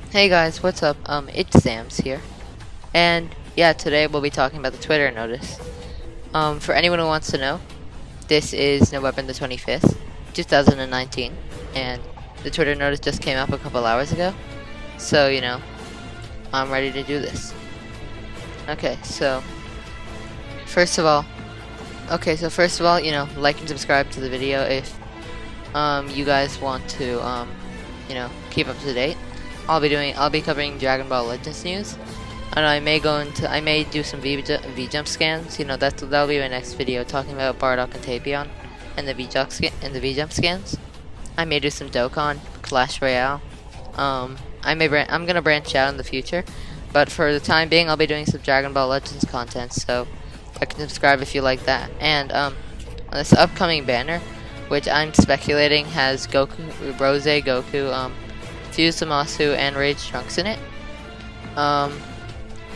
Hey guys, what's up? It's Sam's here, and yeah, today we'll be talking about the Twitter notice. For anyone who wants to know, this is November the 25th, 2019, and the Twitter notice just came up a couple hours ago, so I'm ready to do this. Okay, so first of all, like and subscribe to the video if you guys want to keep up to date. I'll be covering Dragon Ball Legends news, and I may do some V jump scans. That'll be my next video, talking about Bardock and Tapion and the V jump scans. I may do some Dokkan, Clash Royale. I'm gonna branch out in the future, but for the time being, I'll be doing some Dragon Ball Legends content. So like and subscribe if you like that. And on this upcoming banner, which I'm speculating has Goku, Rose Goku, Fuse Zamasu, and Rage Trunks in it. I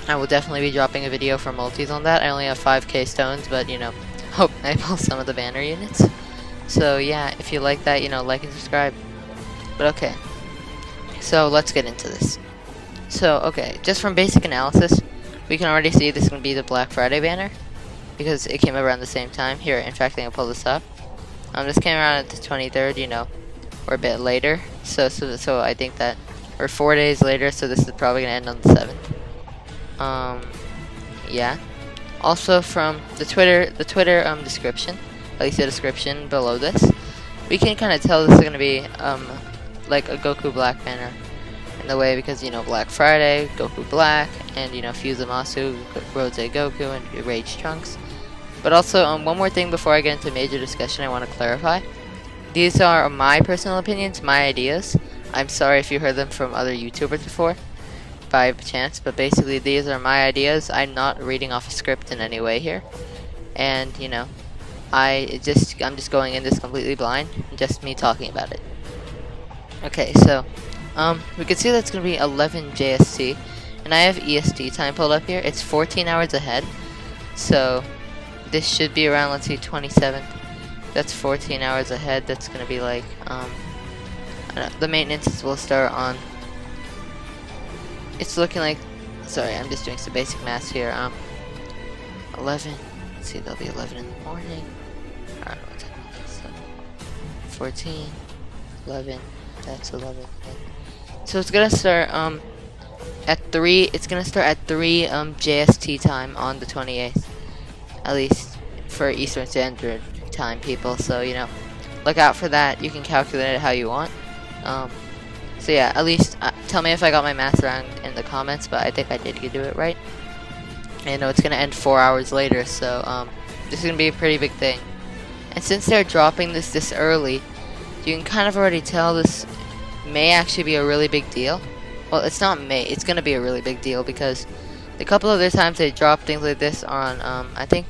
will definitely be dropping a video for multis on that. I only have 5k stones, but hope I pull some of the banner units. So yeah, if you like that, like and subscribe. But okay, so let's get into this. So okay, just from basic analysis, we can already see this is going to be the Black Friday banner, because it came around the same time. Here, in fact, I'm going to pull this up. This came around at the 23rd, or a bit later. So I think that, or 4 days later, so this is probably going to end on the 7th. Yeah. Also from the Twitter description, at least the description below this, we can kind of tell this is going to be like a Goku Black banner in the way, because Black Friday, Goku Black, and Fuse Zamasu, Rose Goku, and Rage Trunks. But also, one more thing before I get into major discussion, I want to clarify. These are my personal opinions, my ideas. I'm sorry if you heard them from other YouTubers before, by chance, but basically these are my ideas. I'm not reading off a script in any way here, and I'm just going in this completely blind, just me talking about it. Okay, so we can see that's gonna be 11 JST, and I have EST time pulled up here. It's 14 hours ahead, so this should be around, let's see, 27th. That's 14 hours ahead. That's gonna be like the maintenance will start on. It's looking like, sorry, I'm just doing some basic math here. 11. Let's see, that'll be 11 in the morning. I don't know what time it is. So 14, 11. That's 11. So it's gonna start at 3. It's gonna start at 3 JST time on the 28th, at least for Eastern Standard Time, people. So look out for that. You can calculate it how you want. So yeah, at least tell me if I got my math wrong in the comments, but I think I did do it right. And it's gonna end 4 hours later, so this is gonna be a pretty big thing. And since they're dropping this early, you can kind of already tell this may actually be a really big deal. Well, it's not may, it's gonna be a really big deal, because the couple other times they drop things like this on I think,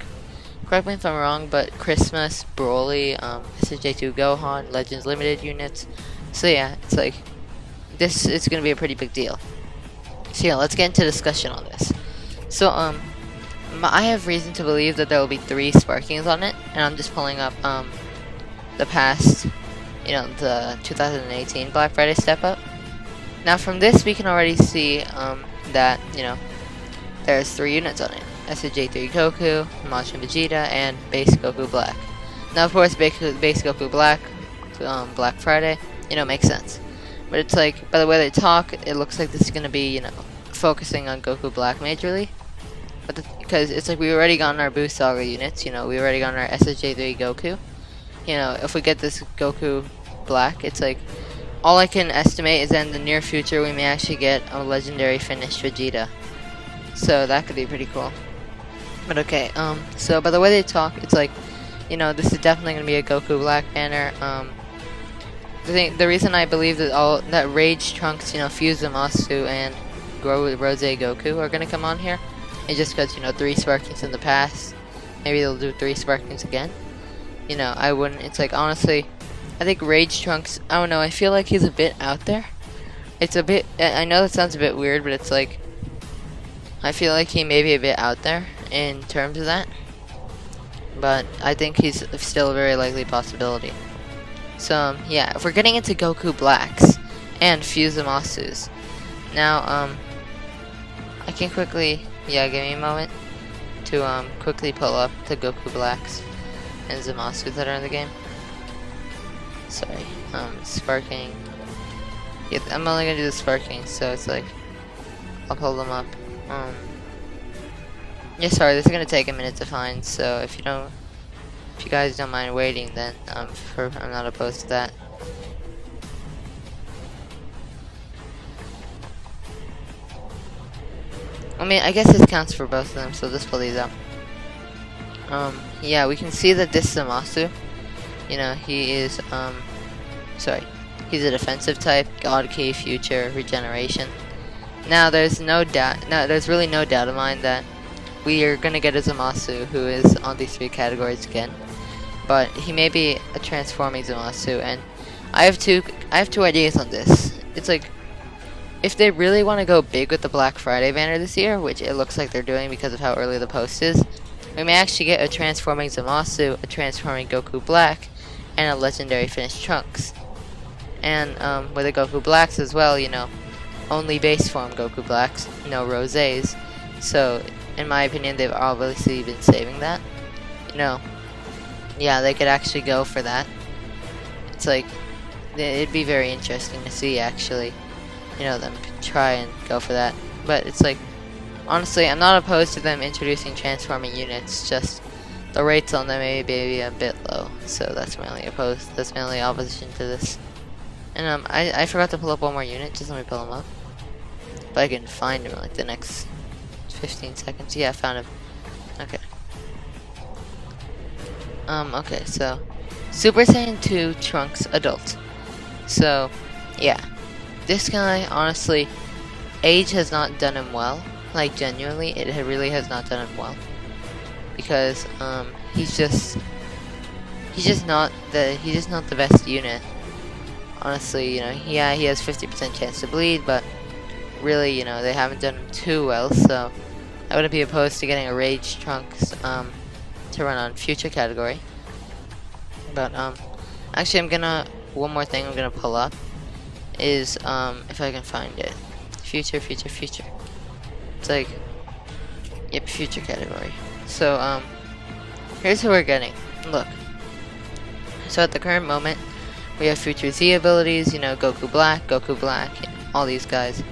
correct me if I'm wrong, but Christmas, Broly, SSJ2 Gohan, Legends Limited units. So yeah, it's like, this is going to be a pretty big deal. So yeah, let's get into discussion on this. So I have reason to believe that there will be 3 Sparkings on it, and I'm just pulling up the past, the 2018 Black Friday step up. Now from this we can already see that there's 3 units on it. SSJ3 Goku, Majin Vegeta, and Base Goku Black. Now of course Base Goku Black, Black Friday, makes sense. But it's like, by the way they talk, it looks like this is going to be, focusing on Goku Black majorly. But because it's like we already got our Boost Saga units, we already got our SSJ3 Goku. If we get this Goku Black, it's like, all I can estimate is that in the near future we may actually get a legendary finished Vegeta. So that could be pretty cool. But okay, so by the way they talk, it's like, this is definitely going to be a Goku Black banner. The reason I believe that Rage Trunks, Fuse Zamasu, and Rose Goku are gonna come on here is just because 3 Sparkings in the past. Maybe they'll do 3 Sparkings again. I wouldn't. It's like, honestly, I think Rage Trunks, I don't know. I feel like he's a bit out there. It's a bit. I know that sounds a bit weird, but it's like, I feel like he may be a bit out there in terms of that. But I think he's still a very likely possibility. So yeah, if we're getting into Goku Blacks and Fuse Zamasus, Now, I can quickly, yeah, give me a moment to quickly pull up the Goku Blacks and Zamasu that are in the game. Sorry, sparking. Yeah, I'm only gonna do the sparking, so it's like I'll pull them up. Yeah, sorry, this is gonna take a minute to find. So if you guys don't mind waiting, then I'm not opposed to that. I mean, I guess this counts for both of them, so let's pull these up. Yeah, we can see that this Zamasu, you know, he is, sorry, he's a defensive type, God Key, Future, Regeneration. Now, there's really no doubt of mine that we are gonna get a Zamasu who is on these 3 categories again, but he may be a transforming Zamasu, and I have two ideas on this. It's like, if they really want to go big with the Black Friday banner this year, which it looks like they're doing because of how early the post is, we may actually get a transforming Zamasu, a transforming Goku Black, and a legendary finished Trunks. And with the Goku Blacks as well, you know, only base form Goku Blacks, no Rosés. So, in my opinion, they've obviously been saving that. You know, yeah, they could actually go for that. It's like, it'd be very interesting to see actually, you know, them try and go for that. But it's like, honestly, I'm not opposed to them introducing transforming units, just the rates on them may be a bit low. So that's my only opposition to this. And I forgot to pull up one more unit, just let me pull him up. If I can find him in like the next 15 seconds. Yeah, I found him. Okay. Okay, so Super Saiyan 2 Trunks Adult. So, yeah. This guy, honestly, age has not done him well. Like, genuinely, it really has not done him well. Because, he's just not the best unit. Honestly, you know, yeah, he has 50% chance to bleed, but really, you know, they haven't done him too well, so I wouldn't be opposed to getting a Rage Trunks, to run on future category. But, actually, one more thing I'm gonna pull up is, if I can find it. Future. It's like, yep, future category. So, here's who we're getting. Look. So at the current moment, we have Future Z abilities, you know, Goku Black, all these guys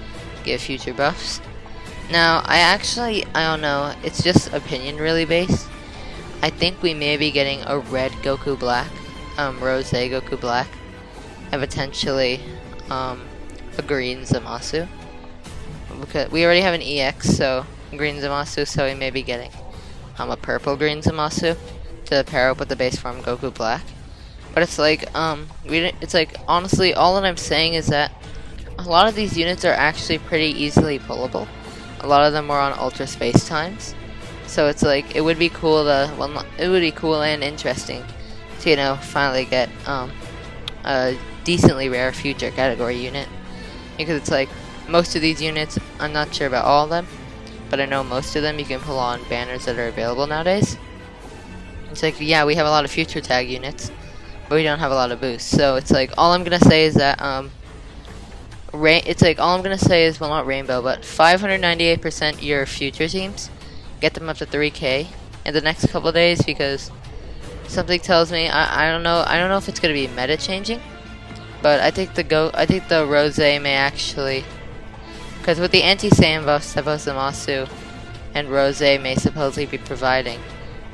give future buffs. Now, I don't know, it's just opinion really based. I think we may be getting a red Goku Black, Rose Goku Black, and potentially, a green Zamasu. Because we already have an EX, so green Zamasu, so we may be getting a purple green Zamasu to pair up with the base form Goku Black. But it's like, honestly, all that I'm saying is that a lot of these units are actually pretty easily pullable. A lot of them are on Ultra Space Times. So it's like, it would be cool and interesting to, you know, finally get, a decently rare future category unit. Because it's like, most of these units, I'm not sure about all of them, but I know most of them you can pull on banners that are available nowadays. It's like, yeah, we have a lot of future tag units, but we don't have a lot of boosts. So it's like, all I'm gonna say is that well, not rainbow, but 598% your future teams, get them up to 3K in the next couple days, because something tells me, I don't know if it's gonna be meta changing, but I think the Rose may actually, because with the anti-Saiyan buffs that both Zamasu and Rose may supposedly be providing,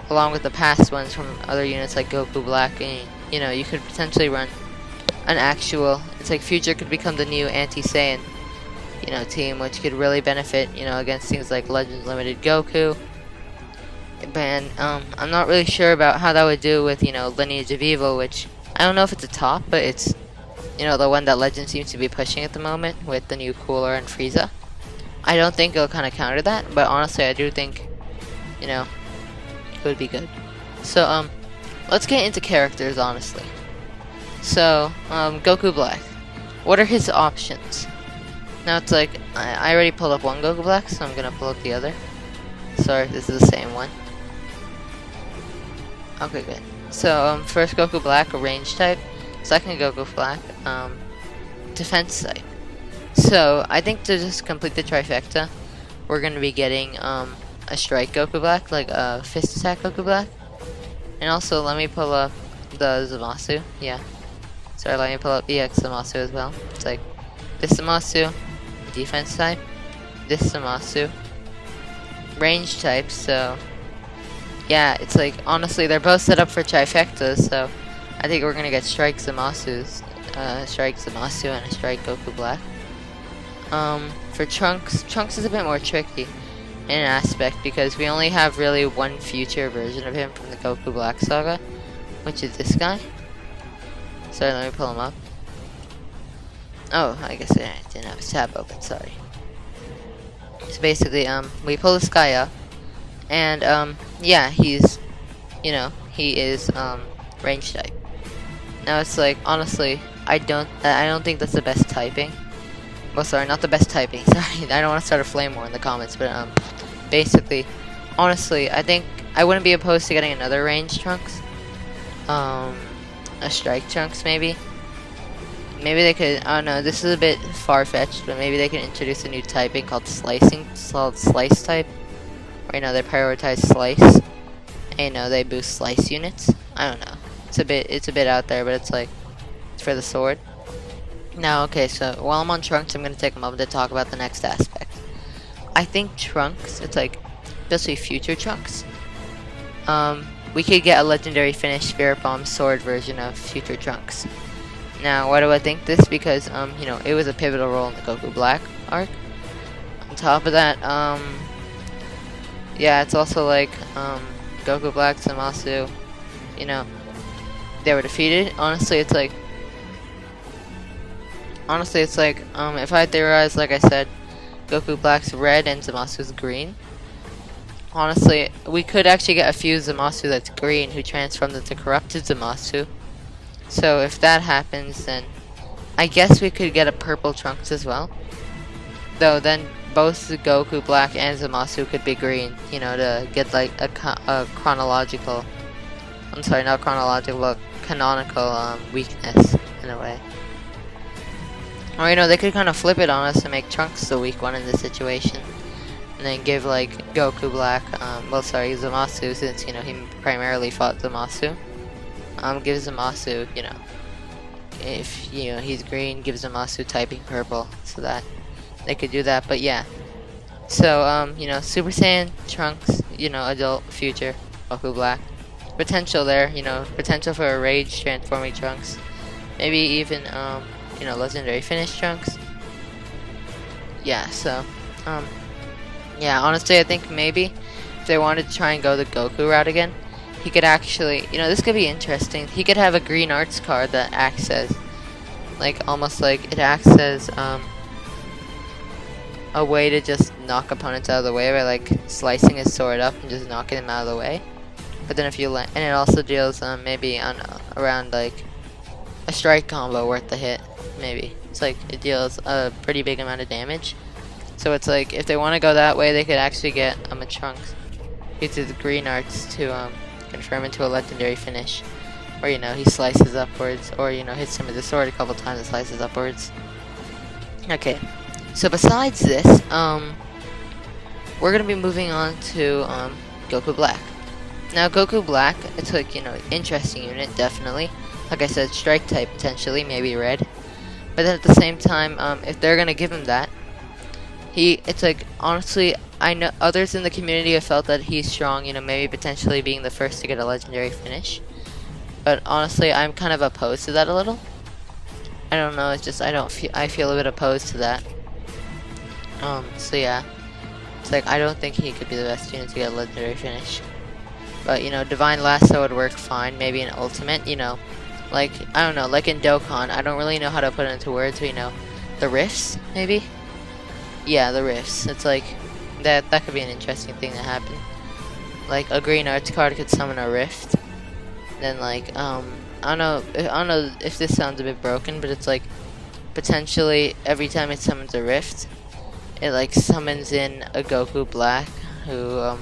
along with the past ones from other units like Goku Black, and, you know, you could potentially run an actual, it's like Future could become the new anti-Saiyan, you know, team, which could really benefit, you know, against things like Legends Limited Goku. And I'm not really sure about how that would do with, you know, Lineage of Evil, which I don't know if it's a top, but it's, you know, the one that Legend seems to be pushing at the moment with the new Cooler and Frieza. I don't think it'll kind of counter that, but honestly, I do think, you know, it would be good. So, let's get into characters, honestly. So, Goku Black. What are his options? Now, it's like, I already pulled up one Goku Black, so I'm gonna pull up the other. Sorry, this is the same one. Okay, good. So, first Goku Black, a range type. Second Goku Black, defense type. So I think to just complete the trifecta, we're gonna be getting a strike Goku Black, like a fist attack Goku Black. And also let me pull up the Zamasu. Yeah. Sorry, let me pull up EX Zamasu as well. It's like this Zamasu, defense type, this Zamasu, range type, so yeah, it's like honestly they're both set up for trifectas, so I think we're gonna get Strike Zamasu's, Strike Zamasu and a Strike Goku Black. For Trunks is a bit more tricky in an aspect because we only have really one future version of him from the Goku Black saga, which is this guy. Sorry, let me pull him up. Oh, I guess I didn't have his tab open, sorry. So basically, we pull this guy up, and, yeah, he's, you know, he is, range type. Now it's like, honestly, I don't think that's the best typing. Well, sorry, not the best typing, sorry, I don't want to start a flame war in the comments, but, basically, honestly, I think I wouldn't be opposed to getting another range Trunks. A strike Trunks, maybe. Maybe they could, I don't know, this is a bit far-fetched, but maybe they can introduce a new typing called slicing, it's called slice type. Or, you know, they prioritize slice, and, you know, they boost slice units. I don't know. It's a bit out there, but it's like, it's for the sword. Now, okay, so while I'm on Trunks, I'm going to take a moment to talk about the next aspect. I think Trunks, it's like, especially future Trunks, we could get a legendary finish Spirit Bomb sword version of future Trunks. Now, why do I think this? Because, you know, it was a pivotal role in the Goku Black arc. On top of that, yeah, it's also like, Goku Black, Zamasu, you know, they were defeated. Honestly, it's like, if I theorize, like I said, Goku Black's red and Zamasu's green. Honestly, we could actually get a few Zamasu that's green who transformed into corrupted Zamasu. So if that happens, then I guess we could get a purple Trunks as well. Though then both the Goku Black and Zamasu could be green, you know, to get like a chronological, I'm sorry, not chronological, but canonical weakness in a way. Or, you know, they could kind of flip it on us and make Trunks the weak one in this situation. And then give, like, Goku Black, well, sorry, Zamasu, since, you know, he primarily fought Zamasu. Give Zamasu, you know, if, you know, he's green, give Zamasu typing purple, so that they could do that, but yeah. So, you know, Super Saiyan, Trunks, you know, adult, future, Goku Black. Potential there, you know, potential for a Rage transforming Trunks. Maybe even, you know, legendary finish Trunks. Yeah, so, yeah, honestly, I think maybe if they wanted to try and go the Goku route again, he could actually, you know, this could be interesting. He could have a green arts card that acts as, like, almost like it acts as, a way to just knock opponents out of the way by, like, slicing his sword up and just knocking them out of the way. But then if you and it also deals, maybe on, around, like, a strike combo worth the hit, maybe. It's like, it deals a pretty big amount of damage. So it's like, if they want to go that way, they could actually get a Trunks uses the green arts to confirm into a legendary finish. Or, you know, he slices upwards, or, you know, hits him with the sword a couple times and slices upwards. Okay, so besides this, we're going to be moving on to Goku Black. Now, Goku Black, it's like, you know, interesting unit, definitely. Like I said, strike type potentially, maybe red. But then at the same time, if they're going to give him that, it's like, honestly, I know others in the community have felt that he's strong, you know, maybe potentially being the first to get a legendary finish. But honestly, I'm kind of opposed to that a little. I don't know, it's just, I feel a bit opposed to that. So yeah. It's like, I don't think he could be the best unit to get a legendary finish. But, you know, Divine Lasso would work fine, maybe an ultimate, you know. Like, I don't know, like in Dokkan, I don't really know how to put it into words, but, you know, the rifts, maybe? Yeah, the rifts. It's like, that could be an interesting thing to happen. Like, a green arts card could summon a rift. Then, like, I don't know if this sounds a bit broken, but it's like, potentially, every time it summons a rift, it, like, summons in a Goku Black, who,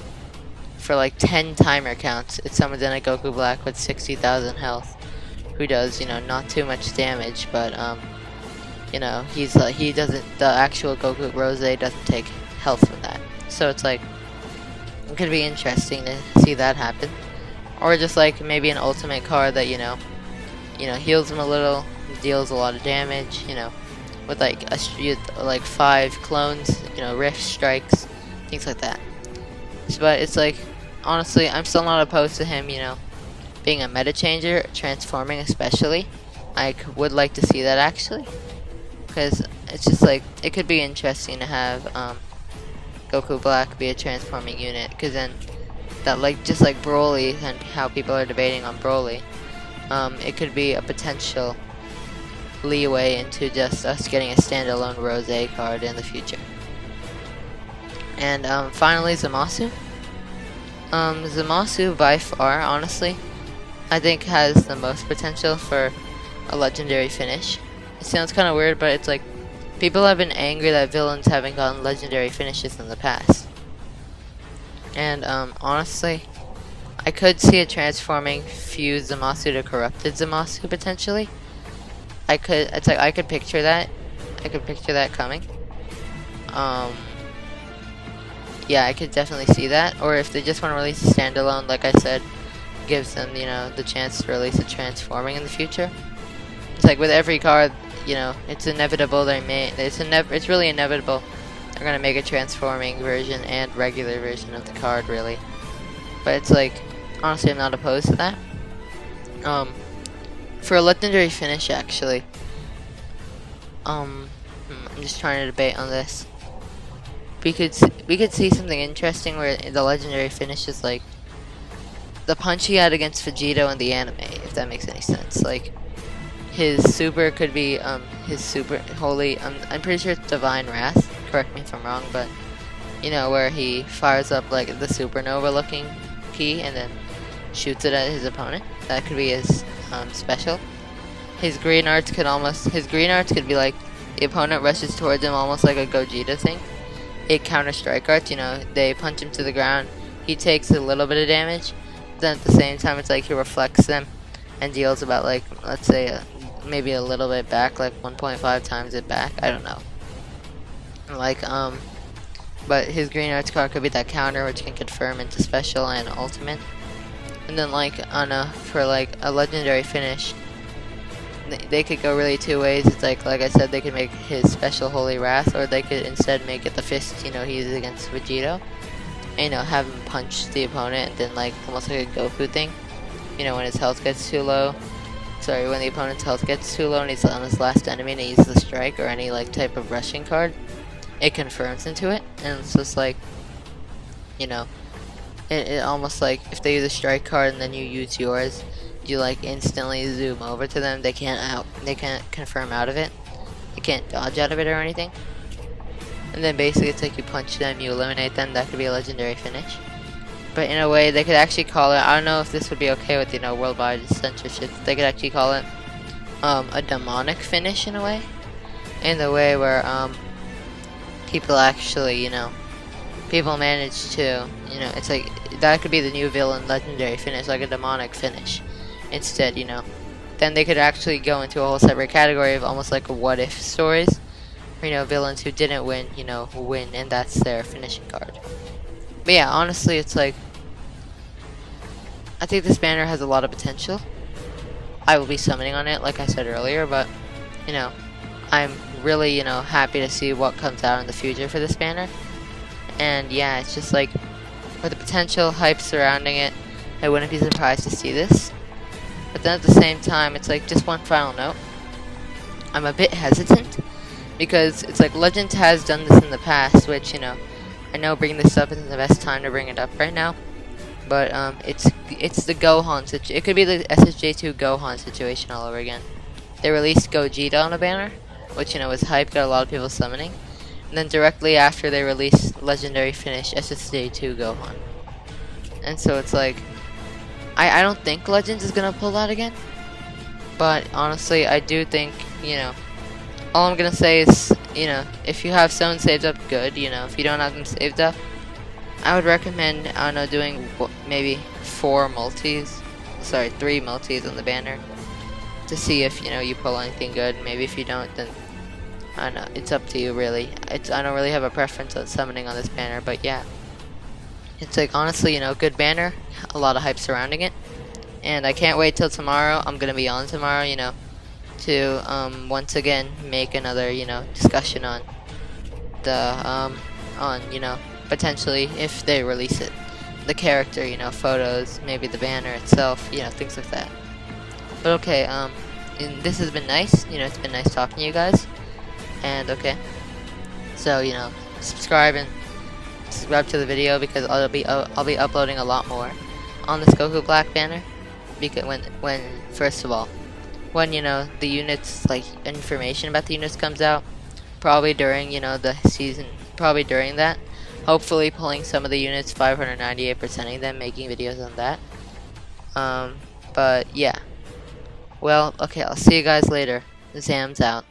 for, like, 10 timer counts, it summons in a Goku Black with 60,000 health, who does, you know, not too much damage, but, you know, he doesn't, the actual Goku Rose doesn't take health from that. So it's like, it could be interesting to see that happen. Or just like maybe an ultimate card that, you know, heals him a little, deals a lot of damage, you know, with like like 5 clones, you know, rift strikes, things like that. But it's like, honestly, I'm still not opposed to him, you know, being a meta changer, transforming especially. I would like to see that actually, because it's just like, it could be interesting to have Goku Black be a transforming unit, because then that, like, just like Broly and how people are debating on Broly, it could be a potential leeway into just us getting a standalone Rose card in the future. And finally, Zamasu. Zamasu by far, honestly, I think has the most potential for a legendary finish. It sounds kind of weird, but it's like, people have been angry that villains haven't gotten legendary finishes in the past. And honestly, I could see a transforming fused Zamasu to corrupted Zamasu potentially. I could picture that. I could picture that coming. Yeah, I could definitely see that. Or if they just want to release a standalone, like I said, gives them, you know, the chance to release a transforming in the future. It's like with every card, you know, it's inevitable it's really inevitable they're gonna make a transforming version and regular version of the card, really. But it's like, honestly, I'm not opposed to that. For a legendary finish, actually, I'm just trying to debate on this. We could see something interesting where the legendary finish is like the punch he had against Vegito in the anime, if that makes any sense. Like, his super could be his super holy. I'm pretty sure it's Divine Wrath. Correct me if I'm wrong, but you know, where he fires up like the supernova looking key and then shoots it at his opponent. That could be his special. His green arts could be like the opponent rushes towards him almost like a Gogeta thing. It counter strike arts, you know, they punch him to the ground, he takes a little bit of damage, then at the same time it's like he reflects them and deals about, like, let's say maybe a little bit back, like 1.5 times it back, I don't know. Like, but his green arts card could be that counter which can confirm into special and ultimate. And then like for like a legendary finish, they could go really 2 ways. It's like I said, they could make his special Holy Wrath, or they could instead make it the fist, you know, he uses against Vegito. And, you know, have him punch the opponent and then like almost like a Goku thing. You know, when his health gets too low. Sorry, when the opponent's health gets too low and he's on his last enemy and he uses the strike or any like type of rushing card, it confirms into it, and it's just like, you know, it almost like if they use a strike card and then you use yours, you like instantly zoom over to them. They can't confirm out of it. They can't dodge out of it or anything. And then basically it's like you punch them, you eliminate them. That could be a legendary finish. But in a way, they could actually call it, I don't know if this would be okay with, you know, worldwide censorship. They could actually call it a demonic finish in a way. In the way where people actually, you know, people manage to, you know, it's like that could be the new villain legendary finish, like a demonic finish. Instead, you know, then they could actually go into a whole separate category of almost like a what if stories. You know, villains who didn't win, you know, win, and that's their finishing card. But yeah, honestly, it's like, I think this banner has a lot of potential. I will be summoning on it, like I said earlier, but, you know, I'm really, you know, happy to see what comes out in the future for this banner. And yeah, it's just like, with the potential hype surrounding it, I wouldn't be surprised to see this. But then at the same time, it's like, just one final note. I'm a bit hesitant, because it's like Legends has done this in the past, which, you know, I know bringing this up isn't the best time to bring it up right now, but it's the Gohan situation. It could be the SSJ2 Gohan situation all over again. They released Gogeta on a banner, which, you know, was hype, got a lot of people summoning, and then directly after they released legendary finish SSJ2 Gohan. And so it's like, I don't think Legends is gonna pull that again, but honestly, I do think, you know, all I'm gonna say is, you know, if you have someone saved up, good. You know, if you don't have them saved up, I would recommend, I don't know, doing maybe 3 multis on the banner to see if, you know, you pull anything good. Maybe if you don't, then I don't know, it's up to you really. I don't really have a preference on summoning on this banner, but yeah. It's like honestly, you know, good banner, a lot of hype surrounding it. And I can't wait till tomorrow. I'm gonna be on tomorrow, you know, to once again make another, you know, discussion on the you know, potentially if they release it, the character, you know, photos, maybe the banner itself, you know, things like that. But okay, and this has been nice, you know, it's been nice talking to you guys. And okay, so you know, subscribe to the video because I'll be uploading a lot more on this Goku Black banner. Because when first of all, when you know the units, like information about the units comes out, probably during, you know, the season, probably during that, hopefully pulling some of the units, 598%ing them, making videos on that. But yeah, well, okay, I'll see you guys later. Zam's out.